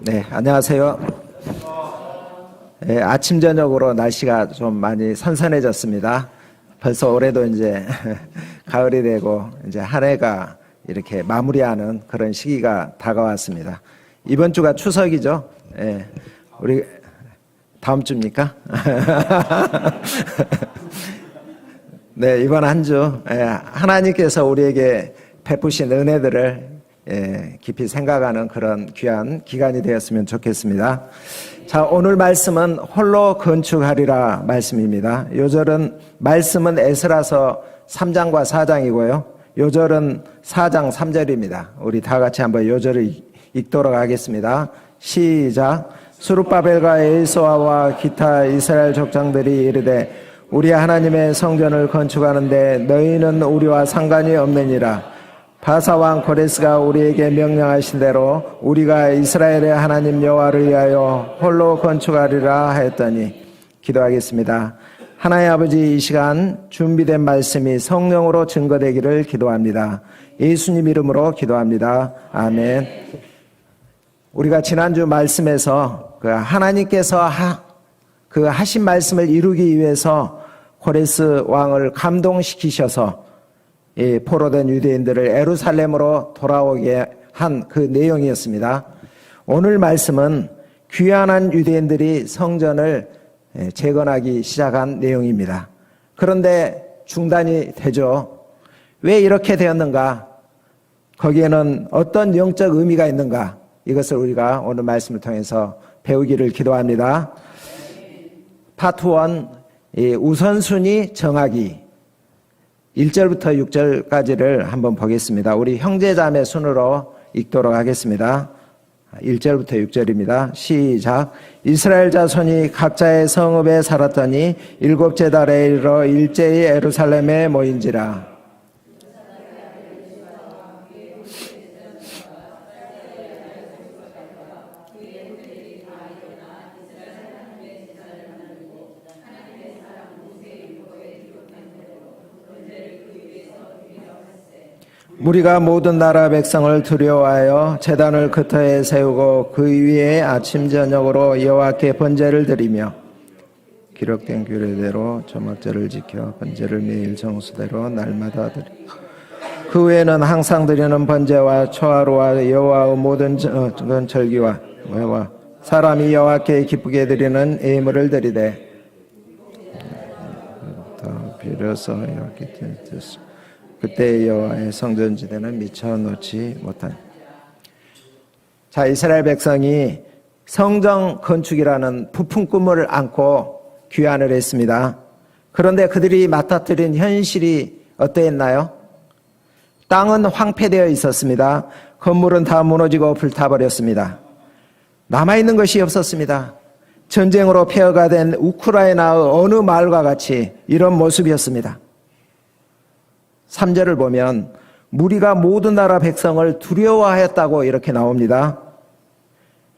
네, 안녕하세요. 네, 아침 저녁으로 날씨가 좀 많이 선선해졌습니다. 벌써 올해도 이제 가을이 되고 이제 한 해가 이렇게 마무리하는 그런 시기가 다가왔습니다. 이번 주가 추석이죠. 네, 우리 다음 주입니까? 네, 이번 한 주 하나님께서 우리에게 베푸신 은혜들을 깊이 생각하는 그런 귀한 기간이 되었으면 좋겠습니다. 자, 오늘 말씀은 홀로 건축하리라 말씀입니다. 요절은 말씀은 에스라서 3장과 4장이고요. 요절은 4장 3절입니다. 우리 다 같이 한번 요절을 읽도록 하겠습니다. 시작. 스룹바벨과 에스와와 기타 이스라엘 족장들이 이르되 우리 하나님의 성전을 건축하는데 너희는 우리와 상관이 없느니라. 바사왕 고레스가 우리에게 명령하신 대로 우리가 이스라엘의 하나님 여호와를 위하여 홀로 건축하리라 하였더니. 기도하겠습니다. 하나님 아버지, 이 시간 준비된 말씀이 성령으로 증거되기를 기도합니다. 예수님 이름으로 기도합니다. 아멘. 우리가 지난주 말씀에서 하나님께서 하신 말씀을 이루기 위해서 고레스 왕을 감동시키셔서 포로된 유대인들을 예루살렘으로 돌아오게 한 그 내용이었습니다. 오늘 말씀은 귀환한 유대인들이 성전을 재건하기 시작한 내용입니다. 그런데 중단이 되죠. 왜 이렇게 되었는가? 거기에는 어떤 영적 의미가 있는가? 이것을 우리가 오늘 말씀을 통해서 배우기를 기도합니다. 파트 1, 우선순위 정하기. 1절부터 6절까지를 한번 보겠습니다. 우리 형제자매 순으로 읽도록 하겠습니다. 1절부터 6절입니다. 시작. 이스라엘 자손이 각자의 성읍에 살았더니 일곱째 달에 이르러 일제히 예루살렘에 모인지라. 무리가 모든 나라 백성을 두려워하여 제단을 그 터에 세우고 그 위에 아침 저녁으로 여호와께 번제를 드리며 기록된 규례대로 조막절을 지켜 번제를 매일 정수대로 날마다 드리고 그 외에는 항상 드리는 번제와 초하루와 여호와의 모든 절기와 사람이 여호와께 기쁘게 드리는 예물을 드리되 비로소 여호와께 드렸습니다. 그때 여호와의 성전지대는 미처 놓지 못한. 자, 이스라엘 백성이 성전 건축이라는 부푼 꿈을 안고 귀환을 했습니다. 그런데 그들이 맞닥뜨린 현실이 어떠했나요? 땅은 황폐되어 있었습니다. 건물은 다 무너지고 불타버렸습니다. 남아있는 것이 없었습니다. 전쟁으로 폐허가 된 우크라이나의 어느 마을과 같이 이런 모습이었습니다. 3절을 보면 무리가 모든 나라 백성을 두려워하였다고 이렇게 나옵니다.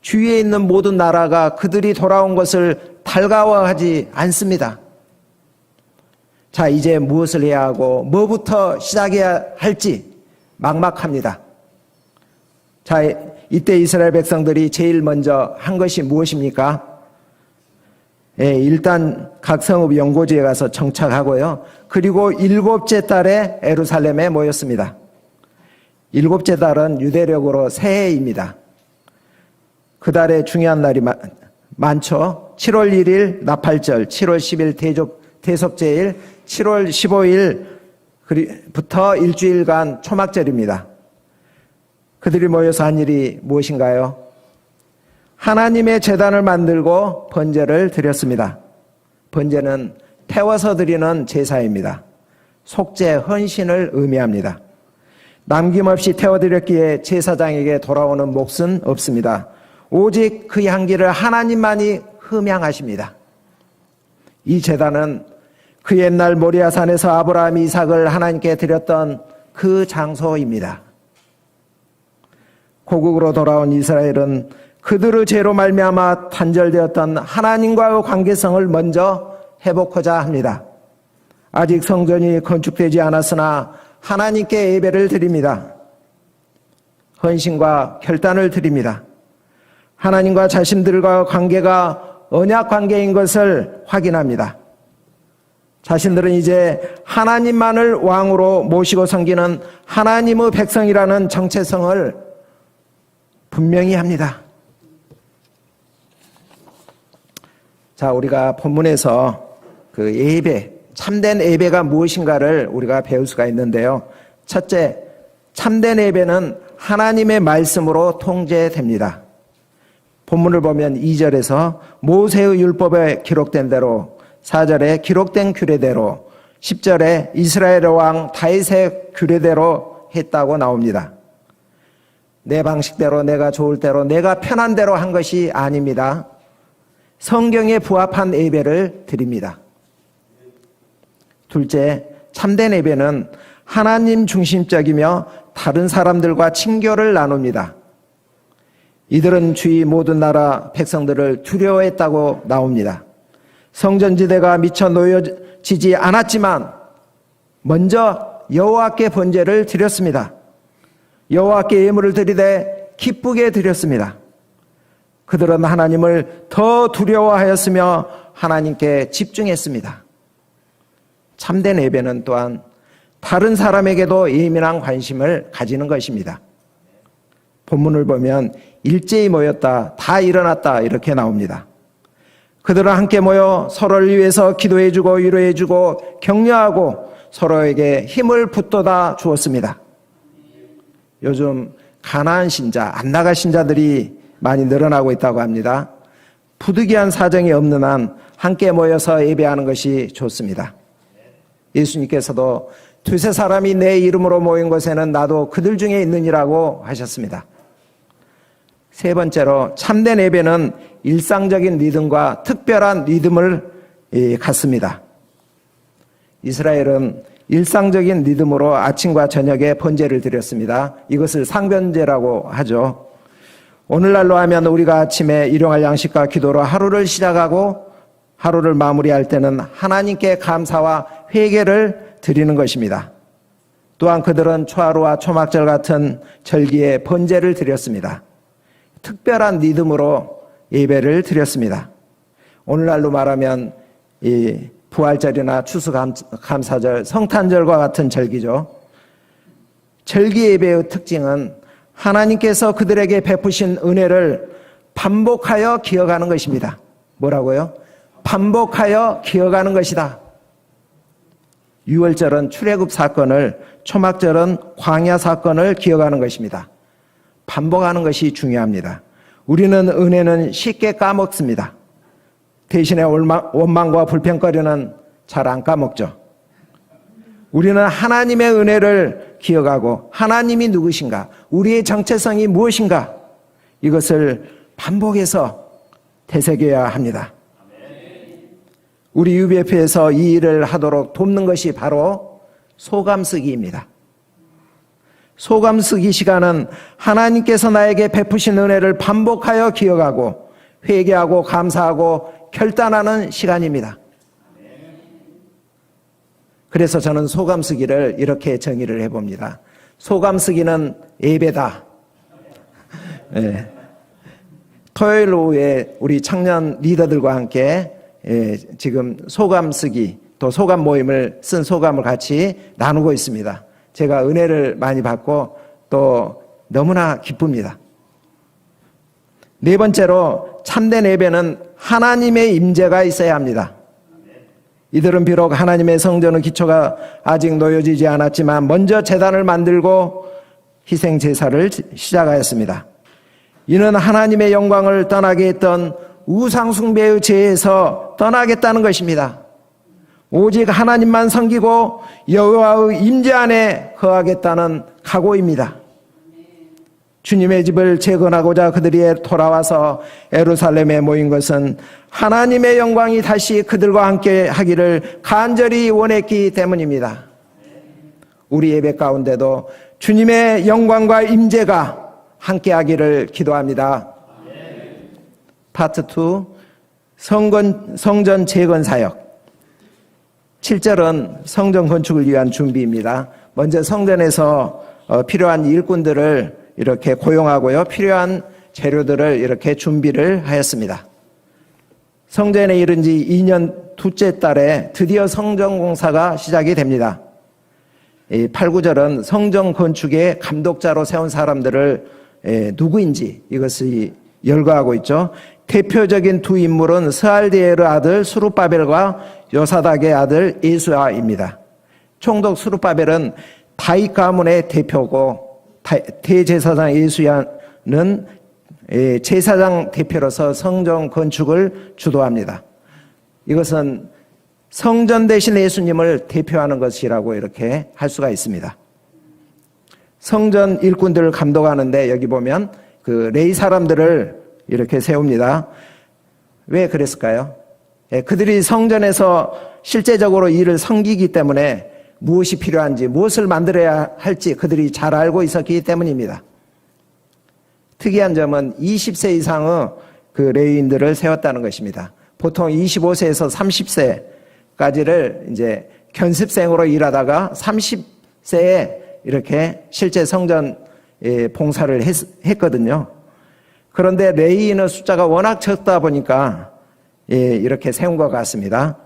주위에 있는 모든 나라가 그들이 돌아온 것을 달가워하지 않습니다. 자, 이제 무엇을 해야 하고 뭐부터 시작해야 할지 막막합니다. 자, 이때 이스라엘 백성들이 제일 먼저 한 것이 무엇입니까? 일단 각 성읍 연고지에 가서 정착하고요. 그리고 7째 달에 예루살렘에 모였습니다. 7째 달은 유대력으로 새해입니다. 그 달에 중요한 날이 많죠. 7월 1일 나팔절, 7월 10일 대속제일, 7월 15일부터 일주일간 초막절입니다. 그들이 모여서 한 일이 무엇인가요? 하나님의 제단을 만들고 번제를 드렸습니다. 번제는 태워서 드리는 제사입니다. 속죄, 헌신을 의미합니다. 남김없이 태워드렸기에 제사장에게 돌아오는 몫은 없습니다. 오직 그 향기를 하나님만이 흠향하십니다. 이 제단은 그 옛날 모리아산에서 아브라함이 이삭을 하나님께 드렸던 그 장소입니다. 고국으로 돌아온 이스라엘은 그들의 죄로 말미암아 단절되었던 하나님과의 관계성을 먼저 회복하자 합니다. 아직 성전이 건축되지 않았으나 하나님께 예배를 드립니다. 헌신과 결단을 드립니다. 하나님과 자신들과 관계가 언약 관계인 것을 확인합니다. 자신들은 이제 하나님만을 왕으로 모시고 섬기는 하나님의 백성이라는 정체성을 분명히 합니다. 자, 우리가 본문에서 그 예배, 참된 예배가 무엇인가를 우리가 배울 수가 있는데요. 첫째, 참된 예배는 하나님의 말씀으로 통제됩니다. 본문을 보면 2절에서 모세의 율법에 기록된 대로, 4절에 기록된 규례대로, 10절에 이스라엘 왕 다윗의 규례대로 했다고 나옵니다. 내 방식대로, 내가 좋을 대로, 내가 편한 대로 한 것이 아닙니다. 성경에 부합한 예배를 드립니다. 둘째, 참된 예배는 하나님 중심적이며 다른 사람들과 친교를 나눕니다. 이들은 주위 모든 나라 백성들을 두려워했다고 나옵니다. 성전지대가 미처 놓여지지 않았지만 먼저 여호와께 번제를 드렸습니다. 여호와께 예물을 드리되 기쁘게 드렸습니다. 그들은 하나님을 더 두려워하였으며 하나님께 집중했습니다. 참된 예배는 또한 다른 사람에게도 예민한 관심을 가지는 것입니다. 본문을 보면 일제히 모였다, 다 일어났다 이렇게 나옵니다. 그들은 함께 모여 서로를 위해서 기도해주고 위로해주고 격려하고 서로에게 힘을 북돋아 주었습니다. 요즘 가나안 신자, 안 나가 신자들이 많이 늘어나고 있다고 합니다. 부득이한 사정이 없는 한 함께 모여서 예배하는 것이 좋습니다. 예수님께서도 두세 사람이 내 이름으로 모인 곳에는 나도 그들 중에 있느니라고 하셨습니다. 세 번째로 참된 예배는 일상적인 리듬과 특별한 리듬을 갖습니다. 이스라엘은 일상적인 리듬으로 아침과 저녁에 번제를 드렸습니다. 이것을 상변제라고 하죠. 오늘날로 하면 우리가 아침에 일용할 양식과 기도로 하루를 시작하고 하루를 마무리할 때는 하나님께 감사와 회개를 드리는 것입니다. 또한 그들은 초하루와 초막절 같은 절기에 번제를 드렸습니다. 특별한 리듬으로 예배를 드렸습니다. 오늘날로 말하면 이 부활절이나 추수감사절, 성탄절과 같은 절기죠. 절기 예배의 특징은 하나님께서 그들에게 베푸신 은혜를 반복하여 기억하는 것입니다. 뭐라고요? 반복하여 기억하는 것이다. 유월절은 출애굽 사건을, 초막절은 광야 사건을 기억하는 것입니다. 반복하는 것이 중요합니다. 우리는 은혜는 쉽게 까먹습니다. 대신에 원망과 불평거리는 잘 안 까먹죠. 우리는 하나님의 은혜를 기억하고 하나님이 누구신가, 우리의 정체성이 무엇인가, 이것을 반복해서 되새겨야 합니다. 우리 UBF에서 이 일을 하도록 돕는 것이 바로 소감쓰기입니다. 소감쓰기 시간은 하나님께서 나에게 베푸신 은혜를 반복하여 기억하고 회개하고 감사하고 결단하는 시간입니다. 그래서 저는 소감쓰기를 이렇게 정의를 해봅니다. 소감쓰기는 예배다. 네. 토요일 오후에 우리 청년 리더들과 함께 지금 소감쓰기 또 소감 모임을 쓴 소감을 같이 나누고 있습니다. 제가 은혜를 많이 받고 또 너무나 기쁩니다. 네 번째로 참된 예배는 하나님의 임재가 있어야 합니다. 이들은 비록 하나님의 성전의 기초가 아직 놓여지지 않았지만 먼저 제단을 만들고 희생 제사를 시작하였습니다. 이는 하나님의 영광을 떠나게 했던 우상 숭배의 죄에서 떠나겠다는 것입니다. 오직 하나님만 섬기고 여호와의 임재 안에 거하겠다는 각오입니다. 주님의 집을 재건하고자 그들이 돌아와서 예루살렘에 모인 것은 하나님의 영광이 다시 그들과 함께 하기를 간절히 원했기 때문입니다. 우리 예배 가운데도 주님의 영광과 임재가 함께 하기를 기도합니다. 파트 2, 성전 재건 사역. 7절은 성전 건축을 위한 준비입니다. 먼저 성전에서 필요한 일꾼들을 이렇게 고용하고요. 필요한 재료들을 이렇게 준비를 하였습니다. 성전에 이른 지 2년 둘째 달에 드디어 성전 공사가 시작이 됩니다. 이 8, 9절은 성전 건축의 감독자로 세운 사람들을 누구인지 이것을 열거하고 있죠. 대표적인 두 인물은 스알디엘의 아들 수룹바벨과 요사닥의 아들 예수야입니다. 총독 수룹바벨은 다윗 가문의 대표고 대제사장 예수야는 제사장 대표로서 성전 건축을 주도합니다. 이것은 성전 대신 예수님을 대표하는 것이라고 이렇게 할 수가 있습니다. 성전 일꾼들을 감독하는데 여기 보면 그 레위 사람들을 이렇게 세웁니다. 왜 그랬을까요? 그들이 성전에서 실제적으로 일을 섬기기 때문에 무엇이 필요한지, 무엇을 만들어야 할지 그들이 잘 알고 있었기 때문입니다. 특이한 점은 20세 이상의 그 레위인들을 세웠다는 것입니다. 보통 25세에서 30세까지를 이제 견습생으로 일하다가 30세에 이렇게 실제 성전 봉사를 했거든요. 그런데 레위인의 숫자가 워낙 적다 보니까 이렇게 세운 것 같습니다.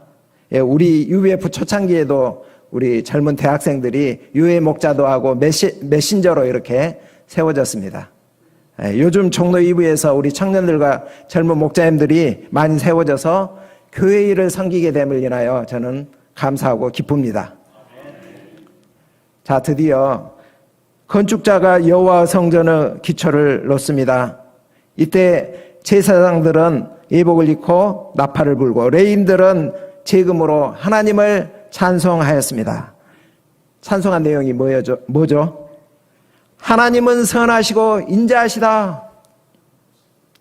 우리 UF 초창기에도 우리 젊은 대학생들이 유해 목자도 하고 메신저로 이렇게 세워졌습니다. 요즘 종로 2부에서 우리 청년들과 젊은 목자님들이 많이 세워져서 교회 일을 섬기게 됨을 인하여 저는 감사하고 기쁩니다. 자, 드디어 건축자가 여호와 성전의 기초를 놓습니다. 이때 제사장들은 예복을 입고 나팔을 불고 레위인들은 제금으로 하나님을 찬송하였습니다. 찬송한 내용이 뭐죠? 하나님은 선하시고 인자하시다.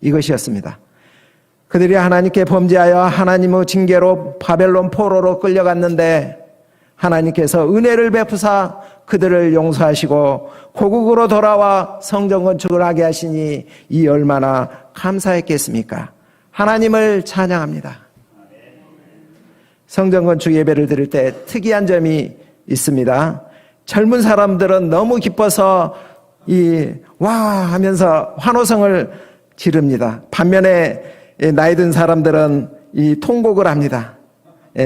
이것이었습니다. 그들이 하나님께 범죄하여 하나님의 징계로 바벨론 포로로 끌려갔는데 하나님께서 은혜를 베푸사 그들을 용서하시고 고국으로 돌아와 성전 건축을 하게 하시니 이 얼마나 감사했겠습니까? 하나님을 찬양합니다. 성전 건축 예배를 드릴 때 특이한 점이 있습니다. 젊은 사람들은 너무 기뻐서 와 하면서 환호성을 지릅니다. 반면에 나이 든 사람들은 통곡을 합니다.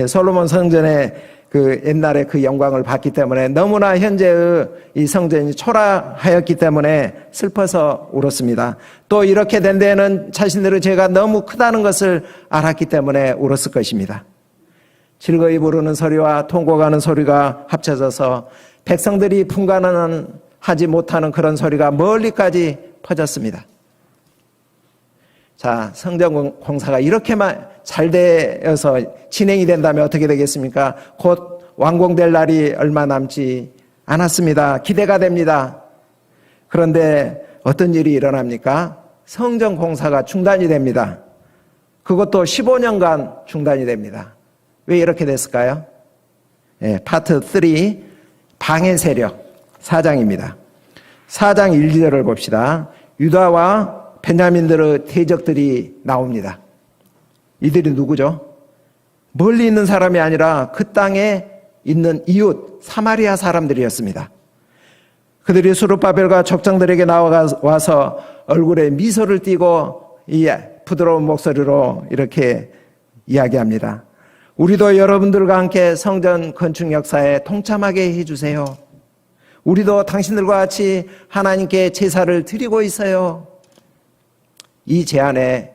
솔로몬 성전의 그 옛날에 그 영광을 봤기 때문에 너무나 현재의 이 성전이 초라하였기 때문에 슬퍼서 울었습니다. 또 이렇게 된 데에는 자신들의 죄가 너무 크다는 것을 알았기 때문에 울었을 것입니다. 즐거이 부르는 소리와 통곡하는 소리가 합쳐져서 백성들이 분간하지 못하는 그런 소리가 멀리까지 퍼졌습니다. 자, 성전 공사가 이렇게만 잘 되어서 진행이 된다면 어떻게 되겠습니까? 곧 완공될 날이 얼마 남지 않았습니다. 기대가 됩니다. 그런데 어떤 일이 일어납니까? 성전 공사가 중단이 됩니다. 그것도 15년간 중단이 됩니다. 왜 이렇게 됐을까요? 파트 3 방해 세력 4장입니다. 4장 1, 2절을 봅시다. 유다와 베냐민들의 대적들이 나옵니다. 이들이 누구죠? 멀리 있는 사람이 아니라 그 땅에 있는 이웃 사마리아 사람들이었습니다. 그들이 수룹바벨과 족장들에게 나와서 얼굴에 미소를 띠고 이 부드러운 목소리로 이렇게 이야기합니다. 우리도 여러분들과 함께 성전 건축 역사에 동참하게 해주세요. 우리도 당신들과 같이 하나님께 제사를 드리고 있어요. 이 제안에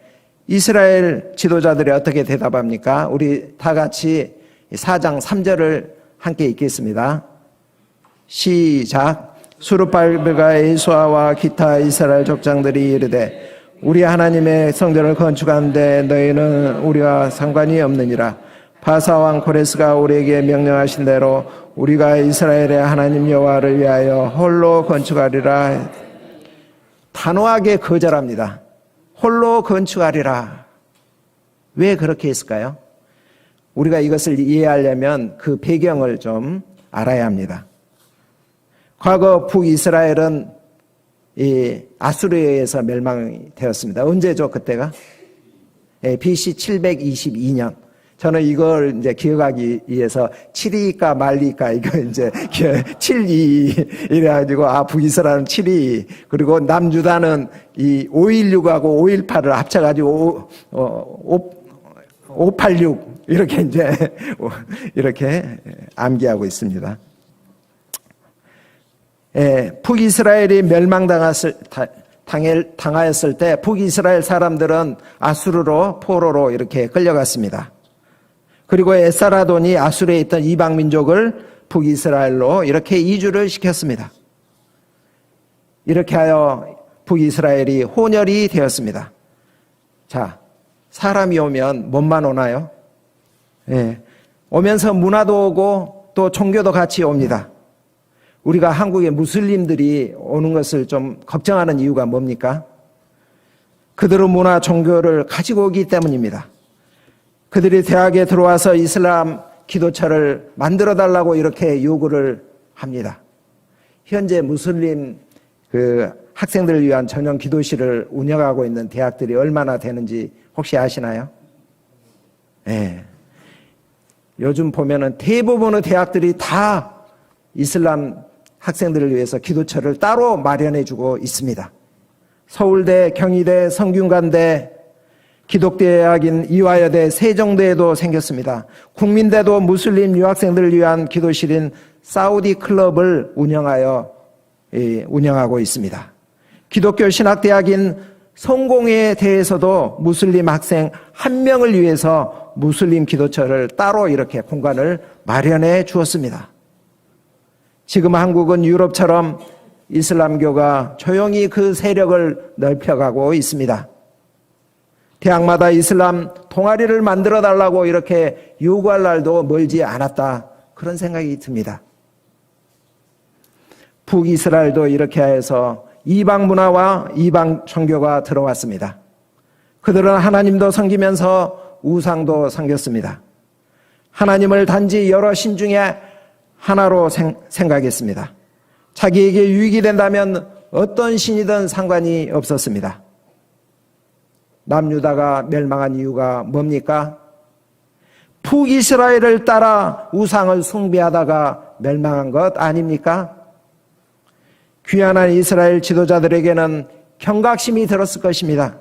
이스라엘 지도자들이 어떻게 대답합니까? 우리 다 같이 4장 3절을 함께 읽겠습니다. 시작. 수룹바벨과 예수아와 기타 이스라엘 족장들이 이르되 우리 하나님의 성전을 건축하는데 너희는 우리와 상관이 없느니라. 바사왕 코레스가 우리에게 명령하신 대로 우리가 이스라엘의 하나님 여호와를 위하여 홀로 건축하리라. 단호하게 거절합니다. 홀로 건축하리라. 왜 그렇게 했을까요? 우리가 이것을 이해하려면 그 배경을 좀 알아야 합니다. 과거 북이스라엘은 이 아수르에서 멸망이 되었습니다. 언제죠 그때가? BC 722년. 저는 이걸 이제 기억하기 위해서 7위일까 말리까 이거 이제 7.2 이래가지고 북이스라엘은 7.2 그리고 남유다는 이 5.16하고 5.18을 합쳐가지고 5.86 이렇게 이제 이렇게 암기하고 있습니다. 북이스라엘이 당하였을 때 북이스라엘 사람들은 아수르로 포로로 이렇게 끌려갔습니다. 그리고 에사라돈이 아수르에 있던 이방 민족을 북이스라엘로 이렇게 이주를 시켰습니다. 이렇게 하여 북이스라엘이 혼혈이 되었습니다. 자, 사람이 오면 뭔만 오나요? 오면서 문화도 오고 또 종교도 같이 옵니다. 우리가 한국의 무슬림들이 오는 것을 좀 걱정하는 이유가 뭡니까? 그들은 문화, 종교를 가지고 오기 때문입니다. 그들이 대학에 들어와서 이슬람 기도처를 만들어 달라고 이렇게 요구를 합니다. 현재 무슬림 학생들을 위한 전용 기도실을 운영하고 있는 대학들이 얼마나 되는지 혹시 아시나요? 요즘 보면은 대부분의 대학들이 다 이슬람 학생들을 위해서 기도처를 따로 마련해 주고 있습니다. 서울대, 경희대, 성균관대, 기독대학인 이화여대, 세종대에도 생겼습니다. 국민대도 무슬림 유학생들을 위한 기도실인 사우디 클럽을 운영하고 있습니다. 기독교 신학대학인 성공회에 대해서도 무슬림 학생 1명을 위해서 무슬림 기도처를 따로 이렇게 공간을 마련해 주었습니다. 지금 한국은 유럽처럼 이슬람교가 조용히 그 세력을 넓혀가고 있습니다. 대학마다 이슬람 동아리를 만들어 달라고 이렇게 요구할 날도 멀지 않았다. 그런 생각이 듭니다. 북이스라엘도 이렇게 해서 이방 문화와 이방 종교가 들어왔습니다. 그들은 하나님도 섬기면서 우상도 섬겼습니다. 하나님을 단지 여러 신 중에 하나로 생각했습니다. 자기에게 유익이 된다면 어떤 신이든 상관이 없었습니다. 남유다가 멸망한 이유가 뭡니까? 북이스라엘을 따라 우상을 숭배하다가 멸망한 것 아닙니까? 귀환한 이스라엘 지도자들에게는 경각심이 들었을 것입니다.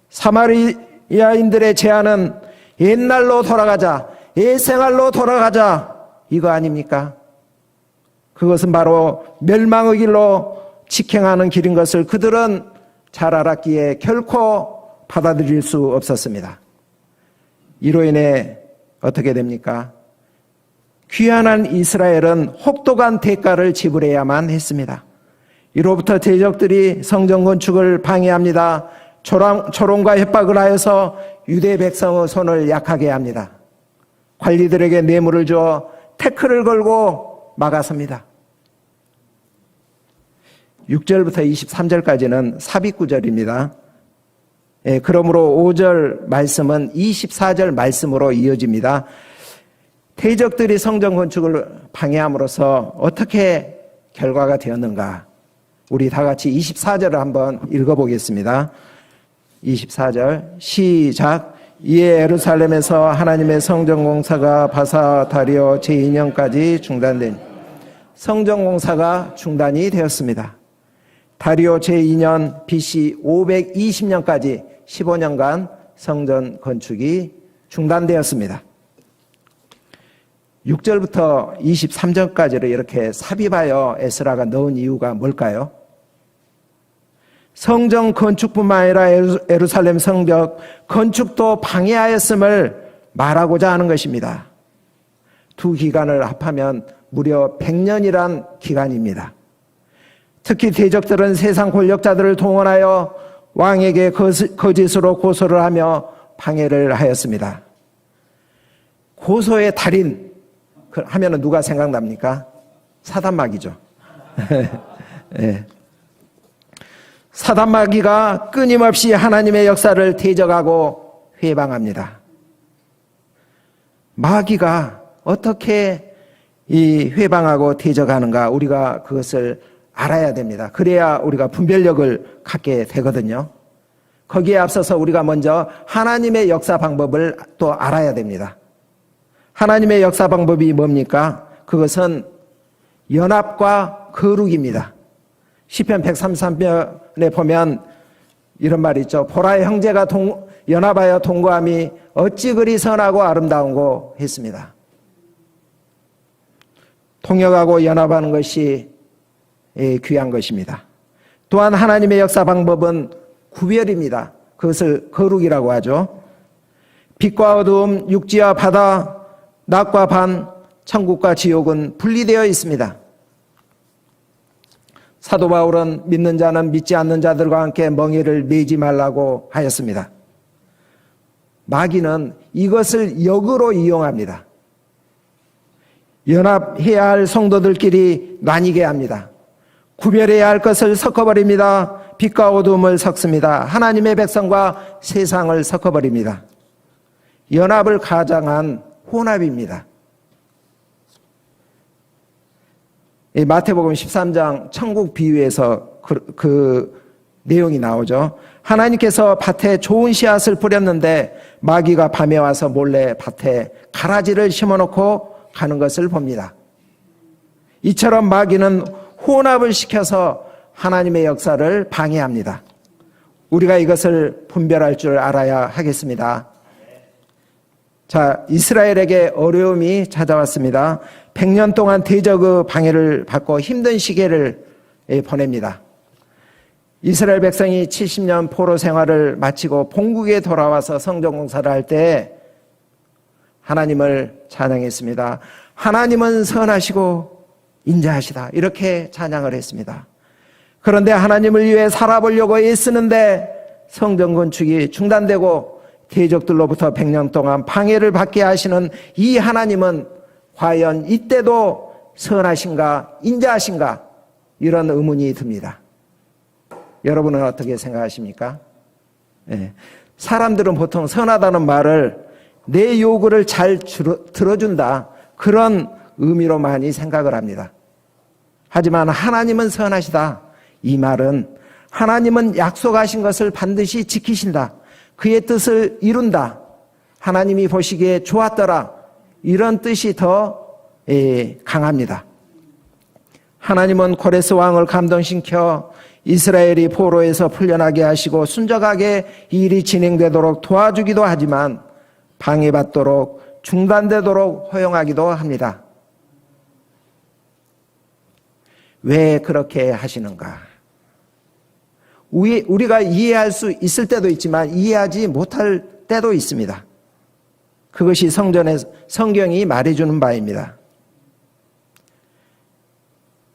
사마리아인들의 제안은 옛날로 돌아가자, 옛생활로 돌아가자 이거 아닙니까? 그것은 바로 멸망의 길로 직행하는 길인 것을 그들은 잘 알았기에 결코 받아들일 수 없었습니다. 이로 인해 어떻게 됩니까? 귀환한 이스라엘은 혹독한 대가를 지불해야만 했습니다. 이로부터 대적들이 성전 건축을 방해합니다. 조롱과 협박을 하여서 유대 백성의 손을 약하게 합니다. 관리들에게 뇌물을 줘 태클을 걸고 막아섭니다. 6절부터 23절까지는 삽입구절입니다. 그러므로 5절 말씀은 24절 말씀으로 이어집니다. 대적들이 성전 건축을 방해함으로써 어떻게 결과가 되었는가? 우리 다 같이 24절을 한번 읽어보겠습니다. 24절 시작. 이에 예루살렘에서 하나님의 성전 공사가 바사 다리오 제2년까지 중단된 성전 공사가 중단이 되었습니다. 다리오 제2년 BC 520년까지 15년간 성전 건축이 중단되었습니다. 6절부터 23절까지를 이렇게 삽입하여 에스라가 넣은 이유가 뭘까요? 성전 건축뿐만 아니라 예루살렘 성벽 건축도 방해하였음을 말하고자 하는 것입니다. 두 기간을 합하면 무려 100년이란 기간입니다. 특히 대적들은 세상 권력자들을 동원하여 왕에게 거짓으로 고소를 하며 방해를 하였습니다. 고소의 달인 하면은 누가 생각납니까? 사단마귀죠. 네. 사단마귀가 끊임없이 하나님의 역사를 대적하고 회방합니다. 마귀가 어떻게 이 회방하고 대적하는가 우리가 그것을 알아야 됩니다. 그래야 우리가 분별력을 갖게 되거든요. 거기에 앞서서 우리가 먼저 하나님의 역사 방법을 또 알아야 됩니다. 하나님의 역사 방법이 뭡니까? 그것은 연합과 거룩입니다. 시편 133편에 보면 이런 말이 있죠. 보라 형제가 연합하여 동거함이 어찌 그리 선하고 아름다운고 했습니다. 통역하고 연합하는 것이 귀한 것입니다. 또한 하나님의 역사 방법은 구별입니다. 그것을 거룩이라고 하죠. 빛과 어두움, 육지와 바다, 낮과 밤, 천국과 지옥은 분리되어 있습니다. 사도 바울은 믿는 자는 믿지 않는 자들과 함께 멍에를 매지 말라고 하였습니다. 마귀는 이것을 역으로 이용합니다. 연합해야 할 성도들끼리 나뉘게 합니다. 구별해야 할 것을 섞어버립니다. 빛과 어둠을 섞습니다. 하나님의 백성과 세상을 섞어버립니다. 연합을 가장한 혼합입니다. 마태복음 13장 천국 비유에서 그 내용이 나오죠. 하나님께서 밭에 좋은 씨앗을 뿌렸는데 마귀가 밤에 와서 몰래 밭에 가라지를 심어놓고 가는 것을 봅니다. 이처럼 마귀는 혼합을 시켜서 하나님의 역사를 방해합니다. 우리가 이것을 분별할 줄 알아야 하겠습니다. 자, 이스라엘에게 어려움이 찾아왔습니다. 100년 동안 대적의 방해를 받고 힘든 시기를 보냅니다. 이스라엘 백성이 70년 포로 생활을 마치고 본국에 돌아와서 성전 공사를 할 때 하나님을 찬양했습니다. 하나님은 선하시고 인자하시다. 이렇게 찬양을 했습니다. 그런데 하나님을 위해 살아보려고 애쓰는데 성전 건축이 중단되고 대적들로부터 100년 동안 방해를 받게 하시는 이 하나님은 과연 이때도 선하신가 인자하신가 이런 의문이 듭니다. 여러분은 어떻게 생각하십니까? 네. 사람들은 보통 선하다는 말을 내 요구를 잘 들어준다 그런 의미로 많이 생각을 합니다. 하지만 하나님은 선하시다. 이 말은 하나님은 약속하신 것을 반드시 지키신다. 그의 뜻을 이룬다. 하나님이 보시기에 좋았더라. 이런 뜻이 더 강합니다. 하나님은 고레스 왕을 감동시켜 이스라엘이 포로에서 풀려나게 하시고 순적하게 일이 진행되도록 도와주기도 하지만 방해받도록 중단되도록 허용하기도 합니다. 왜 그렇게 하시는가? 우리가 이해할 수 있을 때도 있지만 이해하지 못할 때도 있습니다. 그것이 성경이 말해주는 바입니다.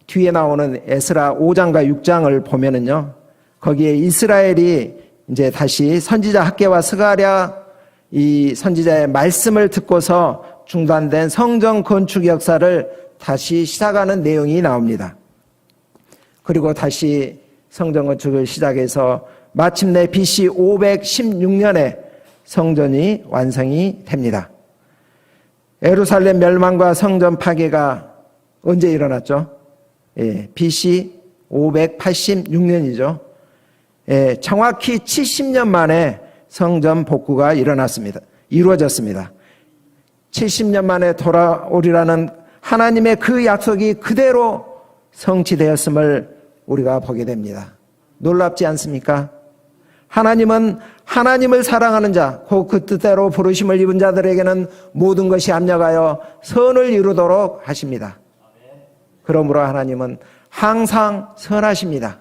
뒤에 나오는 에스라 5장과 6장을 보면은요, 거기에 이스라엘이 이제 다시 선지자 학개와 스가랴 이 선지자의 말씀을 듣고서 중단된 성전 건축 역사를 다시 시작하는 내용이 나옵니다. 그리고 다시 성전 건축을 시작해서 마침내 BC 516년에 성전이 완성이 됩니다. 예루살렘 멸망과 성전 파괴가 언제 일어났죠? BC 586년이죠. 정확히 70년 만에 성전 복구가 이루어졌습니다. 70년 만에 돌아오리라는 하나님의 그 약속이 그대로 성취되었음을 우리가 보게 됩니다. 놀랍지 않습니까? 하나님은 하나님을 사랑하는 자, 그 뜻대로 부르심을 입은 자들에게는 모든 것이 합력하여 선을 이루도록 하십니다. 그러므로 하나님은 항상 선하십니다.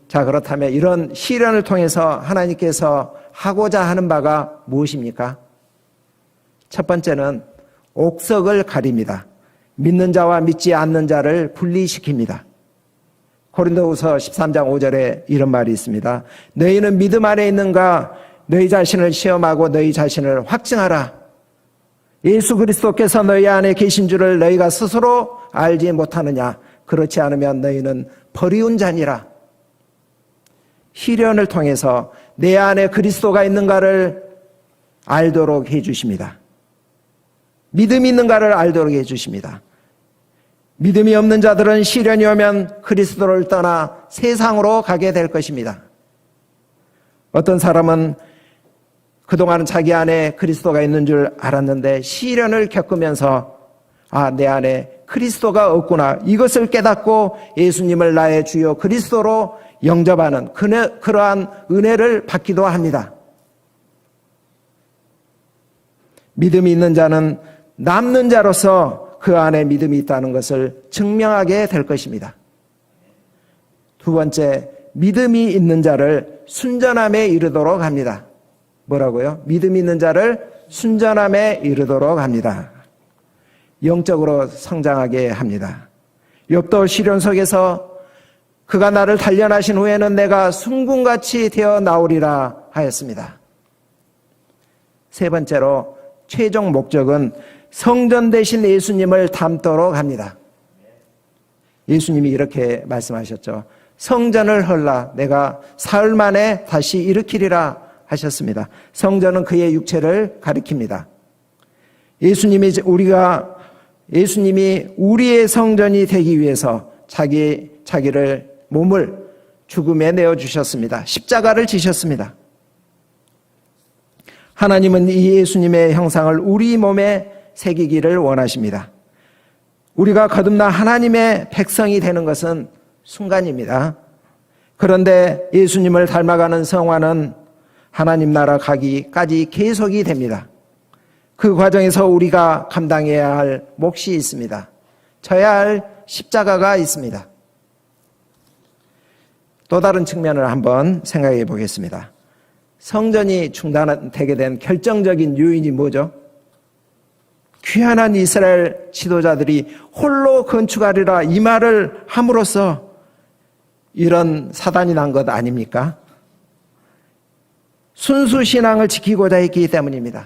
자, 그렇다면 이런 시련을 통해서 하나님께서 하고자 하는 바가 무엇입니까? 첫 번째는 옥석을 가립니다. 믿는 자와 믿지 않는 자를 분리시킵니다. 고린도후서 13장 5절에 이런 말이 있습니다. 너희는 믿음 안에 있는가? 너희 자신을 시험하고 너희 자신을 확증하라. 예수 그리스도께서 너희 안에 계신 줄을 너희가 스스로 알지 못하느냐? 그렇지 않으면 너희는 버리운 자니라. 시련을 통해서 내 안에 그리스도가 있는가를 알도록 해주십니다. 믿음이 있는가를 알도록 해주십니다. 믿음이 없는 자들은 시련이 오면 그리스도를 떠나 세상으로 가게 될 것입니다. 어떤 사람은 그동안은 자기 안에 그리스도가 있는 줄 알았는데 시련을 겪으면서 내 안에 그리스도가 없구나. 이것을 깨닫고 예수님을 나의 주요 그리스도로 영접하는 그러한 은혜를 받기도 합니다. 믿음이 있는 자는 남는 자로서 그 안에 믿음이 있다는 것을 증명하게 될 것입니다. 두 번째, 믿음이 있는 자를 순전함에 이르도록 합니다. 뭐라고요? 믿음이 있는 자를 순전함에 이르도록 합니다. 영적으로 성장하게 합니다. 욥도 시련 속에서 그가 나를 단련하신 후에는 내가 순금같이 되어 나오리라 하였습니다. 세 번째로 최종 목적은 성전 되신 예수님을 닮도록 합니다. 예수님이 이렇게 말씀하셨죠. 성전을 헐라 내가 사흘 만에 다시 일으키리라 하셨습니다. 성전은 그의 육체를 가리킵니다. 예수님이 우리의 성전이 되기 위해서 자기를 몸을 죽음에 내어주셨습니다. 십자가를 지셨습니다. 하나님은 이 예수님의 형상을 우리 몸에 새기기를 원하십니다. 우리가 거듭나 하나님의 백성이 되는 것은 순간입니다. 그런데 예수님을 닮아가는 성화는 하나님 나라 가기까지 계속이 됩니다. 그 과정에서 우리가 감당해야 할 몫이 있습니다. 져야 할 십자가가 있습니다. 또 다른 측면을 한번 생각해 보겠습니다. 성전이 중단되게 된 결정적인 요인이 뭐죠? 귀환한 이스라엘 지도자들이 홀로 건축하리라 이 말을 함으로써 이런 사단이 난 것 아닙니까? 순수 신앙을 지키고자 했기 때문입니다.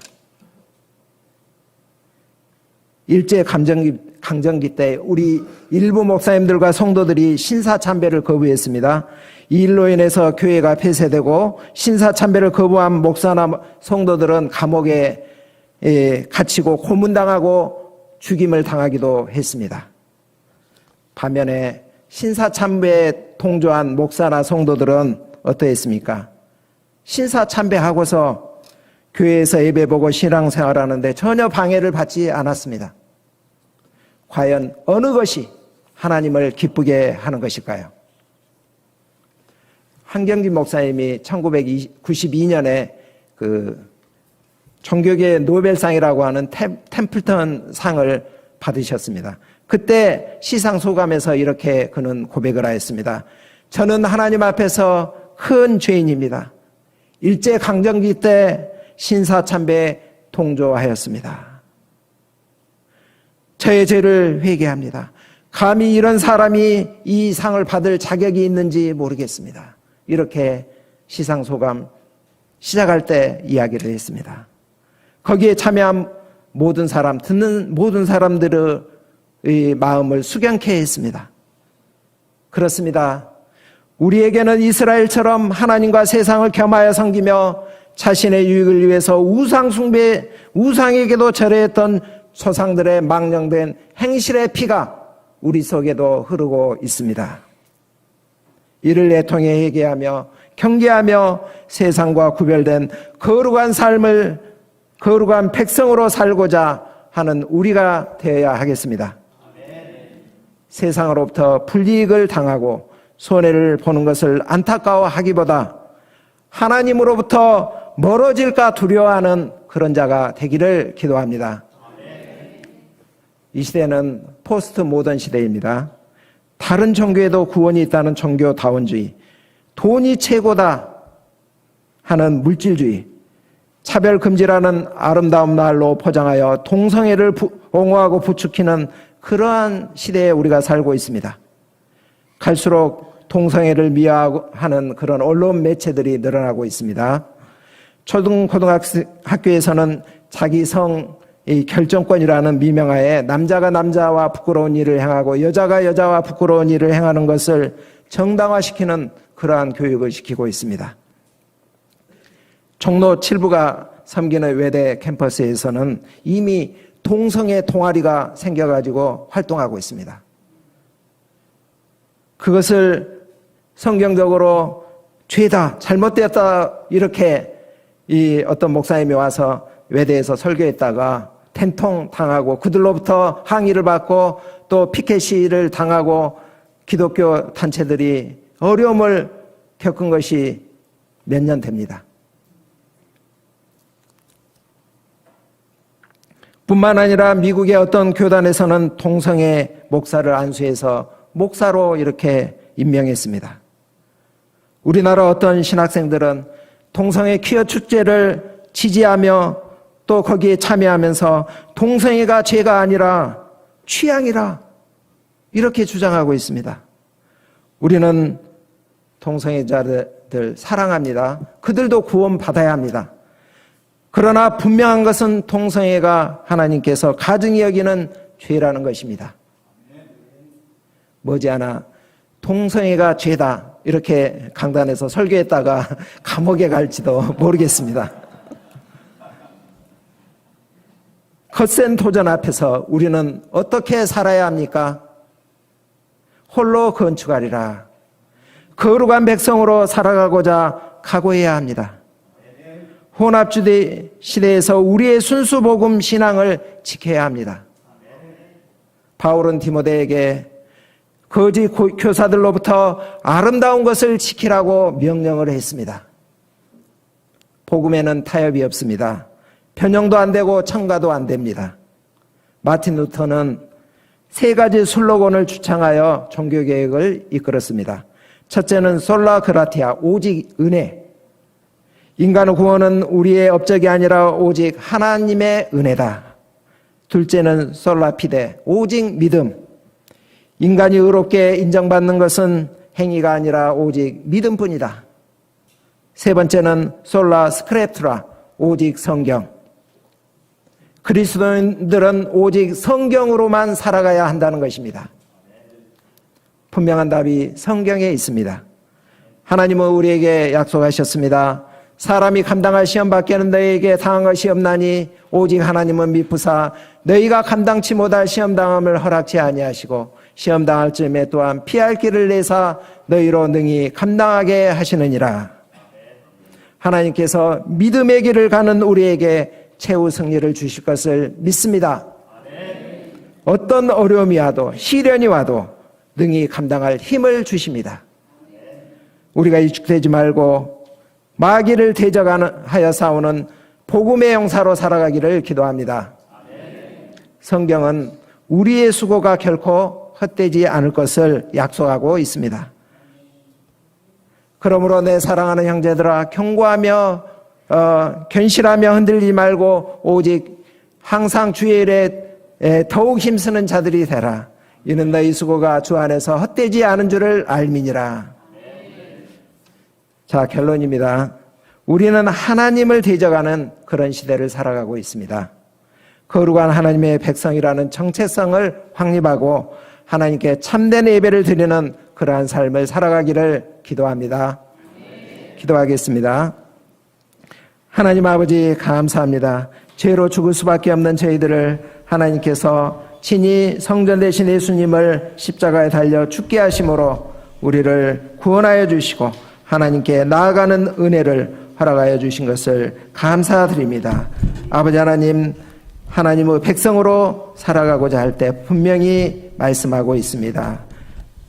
일제 강점기 때 우리 일부 목사님들과 성도들이 신사참배를 거부했습니다. 이 일로 인해서 교회가 폐쇄되고 신사참배를 거부한 목사나 성도들은 감옥에 갇히고 고문당하고 죽임을 당하기도 했습니다. 반면에 신사참배에 동조한 목사나 성도들은 어떠했습니까? 신사참배하고서 교회에서 예배보고 신앙생활하는데 전혀 방해를 받지 않았습니다. 과연 어느 것이 하나님을 기쁘게 하는 것일까요? 한경진 목사님이 1992년에 그 종교계 노벨상이라고 하는 템플턴 상을 받으셨습니다. 그때 시상 소감에서 이렇게 그는 고백을 하였습니다. 저는 하나님 앞에서 큰 죄인입니다. 일제 강점기 때 신사참배에 동조하였습니다. 저의 죄를 회개합니다. 감히 이런 사람이 이 상을 받을 자격이 있는지 모르겠습니다. 이렇게 시상소감 시작할 때 이야기를 했습니다. 거기에 참여한 모든 사람, 듣는 모든 사람들의 마음을 수경케 했습니다. 그렇습니다. 우리에게는 이스라엘처럼 하나님과 세상을 겸하여 섬기며 자신의 유익을 위해서 우상숭배, 우상에게도 절해했던 조상들의 망령된 행실의 피가 우리 속에도 흐르고 있습니다. 이를 애통해 회개하며 경계하며 세상과 구별된 거룩한 백성으로 살고자 하는 우리가 되어야 하겠습니다. 세상으로부터 불이익을 당하고 손해를 보는 것을 안타까워하기보다 하나님으로부터 멀어질까 두려워하는 그런 자가 되기를 기도합니다. 이 시대는 포스트 모던 시대입니다. 다른 종교에도 구원이 있다는 종교다원주의, 돈이 최고다 하는 물질주의, 차별금지라는 아름다운 말로 포장하여 동성애를 옹호하고 부추기는 그러한 시대에 우리가 살고 있습니다. 갈수록 동성애를 미화하는 그런 언론 매체들이 늘어나고 있습니다. 초등고등학교에서는 자기 성의 결정권이라는 미명하에 남자가 남자와 부끄러운 일을 행하고 여자가 여자와 부끄러운 일을 행하는 것을 정당화시키는 그러한 교육을 시키고 있습니다. 종로 7부가 섬기는 외대 캠퍼스에서는 이미 동성애 동아리가 생겨가지고 활동하고 있습니다. 그것을 성경적으로 죄다, 잘못되었다, 이렇게 이 어떤 목사님이 와서 외대에서 설교했다가 텐통 당하고 그들로부터 항의를 받고 또 피켓 시위를 당하고 기독교 단체들이 어려움을 겪은 것이 몇 년 됩니다. 뿐만 아니라 미국의 어떤 교단에서는 동성애 목사를 안수해서 목사로 이렇게 임명했습니다. 우리나라 어떤 신학생들은 동성애 퀴어 축제를 지지하며 또 거기에 참여하면서 동성애가 죄가 아니라 취향이라 이렇게 주장하고 있습니다. 우리는 동성애자들 사랑합니다. 그들도 구원받아야 합니다. 그러나 분명한 것은 동성애가 하나님께서 가증히 여기는 죄라는 것입니다. 머지않아 동성애가 죄다 이렇게 강단에서 설교했다가 감옥에 갈지도 모르겠습니다. 거센 도전 앞에서 우리는 어떻게 살아야 합니까? 홀로 건축하리라. 거룩한 백성으로 살아가고자 각오해야 합니다. 혼합주의 시대에서 우리의 순수 복음 신앙을 지켜야 합니다. 바울은 디모데에게 거짓 교사들로부터 아름다운 것을 지키라고 명령을 했습니다. 복음에는 타협이 없습니다. 편향도 안 되고 첨가도 안 됩니다. 마틴 루터는 3가지 슬로건을 주창하여 종교개혁을 이끌었습니다. 첫째는 솔라 그라티아, 오직 은혜. 인간의 구원은 우리의 업적이 아니라 오직 하나님의 은혜다. 둘째는 솔라 피데, 오직 믿음. 인간이 의롭게 인정받는 것은 행위가 아니라 오직 믿음뿐이다. 세 번째는 솔라 스크립투라, 오직 성경. 그리스도인들은 오직 성경으로만 살아가야 한다는 것입니다. 분명한 답이 성경에 있습니다. 하나님은 우리에게 약속하셨습니다. 사람이 감당할 시험 밖에는 너희에게 당한 것이 없나니 오직 하나님은 미쁘사 너희가 감당치 못할 시험 당함을 허락치 아니하시고 시험 당할 즈음에 또한 피할 길을 내사 너희로 능히 감당하게 하시느니라. 하나님께서 믿음의 길을 가는 우리에게 최후 승리를 주실 것을 믿습니다. 어떤 어려움이 와도 시련이 와도 능히 감당할 힘을 주십니다. 우리가 위축되지 말고 마귀를 대적하여 싸우는 복음의 용사로 살아가기를 기도합니다. 성경은 우리의 수고가 결코 헛되지 않을 것을 약속하고 있습니다. 그러므로 내 사랑하는 형제들아, 경고하며 견실하며 흔들리지 말고 오직 항상 주의 일에 더욱 힘쓰는 자들이 되라. 이는 너희 수고가 주 안에서 헛되지 않은 줄을 알미니라. 자, 결론입니다. 우리는 하나님을 대적하는 그런 시대를 살아가고 있습니다. 거룩한 하나님의 백성이라는 정체성을 확립하고 하나님께 참된 예배를 드리는 그러한 삶을 살아가기를 기도합니다. 기도하겠습니다. 하나님 아버지, 감사합니다. 죄로 죽을 수밖에 없는 저희들을 하나님께서 친히 성전 대신 예수님을 십자가에 달려 죽게 하심으로 우리를 구원하여 주시고 하나님께 나아가는 은혜를 허락하여 주신 것을 감사드립니다. 아버지 하나님, 하나님의 백성으로 살아가고자 할 때 분명히 말씀하고 있습니다.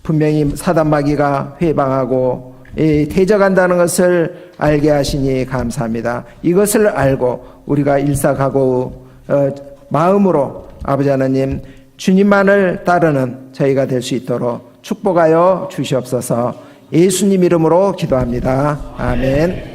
분명히 사단 마귀가 회방하고 대적한다는 것을 알게 하시니 감사합니다. 이것을 알고 우리가 일사각오 마음으로 아버지 하나님 주님만을 따르는 저희가 될 수 있도록 축복하여 주시옵소서. 예수님 이름으로 기도합니다. 아멘.